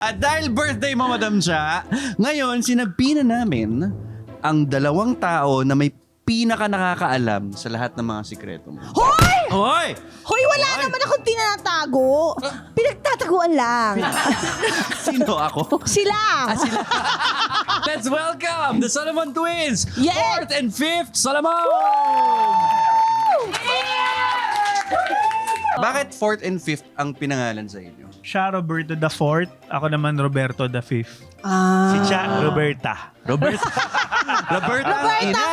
At dahil birthday mo, Madam Cha, ngayon sinabi na namin ang dalawang tao na may pinaka nakakaalam sa lahat ng mga sikreto mo. Hoy! Hoy! Hoy, wala naman akong tinatago. Pinagtataguan lang. Sino ako? Sila. Let's welcome the Solomon Twins! Yes! 4th and 5th Solomon! Bakit 4th and 5th ang pinangalan sa inyo? Siya Roberto the 4th, ako naman Roberto the 5th. Ah. Si Cha Roberta. Roberta ang ina!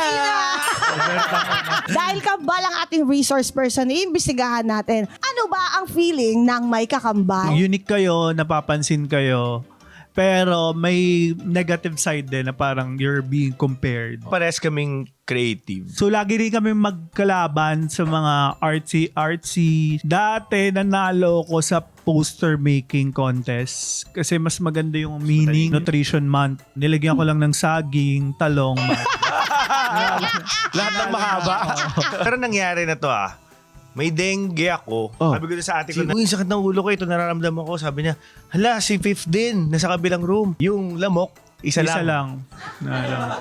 Dahil kambal ang ating resource person, iimbestigahan natin. Ano ba ang feeling ng may kakambal? Unique kayo, napapansin kayo, pero may negative side din na parang you're being compared. Pares kaming creative. So lagi rin kami magkalaban sa mga artsy. Dati nanalo ko sa poster making contest kasi mas maganda yung meaning. Nutrition month. Nilagyan ko lang ng saging, talong, Lahat ng mahaba. Pero nangyari na to May dengue ako. Oh. Sabi ko na sa ate ko, uy, sakit ng ulo ko, ito nararamdaman ko. Sabi niya, hala, si Fifth din, nasa kabilang room. Yung lamok, isa lang.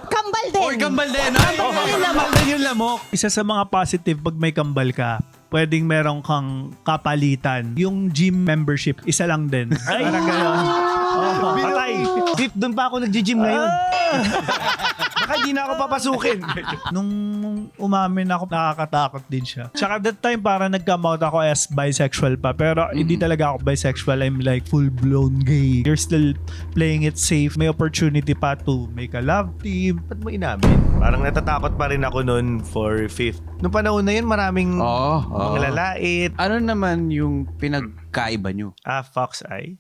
Kambal din. Or kambal din! Kambal din yung lamok! Isa sa mga positive pag may kambal ka, pwedeng meron kang kapalitan. Yung gym membership, isa lang din. Parang gano'n. Patay. Fifth, doon pa ako nag-gym ngayon. Baka hindi na ako papasukin. Nung umamin ako, nakakatakot din siya. Tsaka that time, parang nag-come out ako as bisexual pa. Pero hindi talaga ako bisexual. I'm like full-blown gay. You're still playing it safe. May opportunity pa to make a love team. Ba't mo inamin? Parang natatakot pa rin ako noon for Fifth. Noong panahon na yun, maraming mga lalait. Ano naman yung pinagkaiba nyo? Fox eye.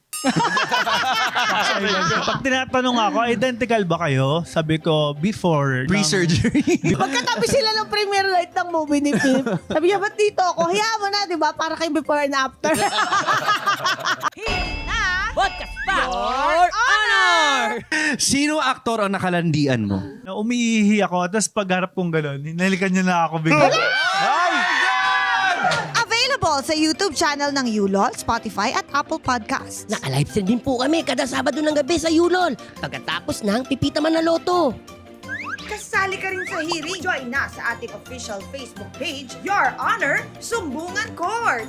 Pag tinatanong ako, identical ba kayo? Sabi ko, before. Pre-surgery? Magkatabi sila ng premiere night ng movie ni Pip. Sabi niya, ba't dito ako? Hayaan mo na, di ba? Para kay before and after. Sino aktor ang nakalandian mo? Na umiihi ako, tapos pagharap kong gano'n, hinalikan niya na ako bigla. Available sa YouTube channel ng Yulol, Spotify at Apple Podcasts. Naka-livestream din po kami kada Sabado ng gabi sa Yulol. Pagkatapos ng Pipita Manaloto. Kasali ka rin sa hearing. Join na sa ating official Facebook page, Your Honor, Sumbungan Court.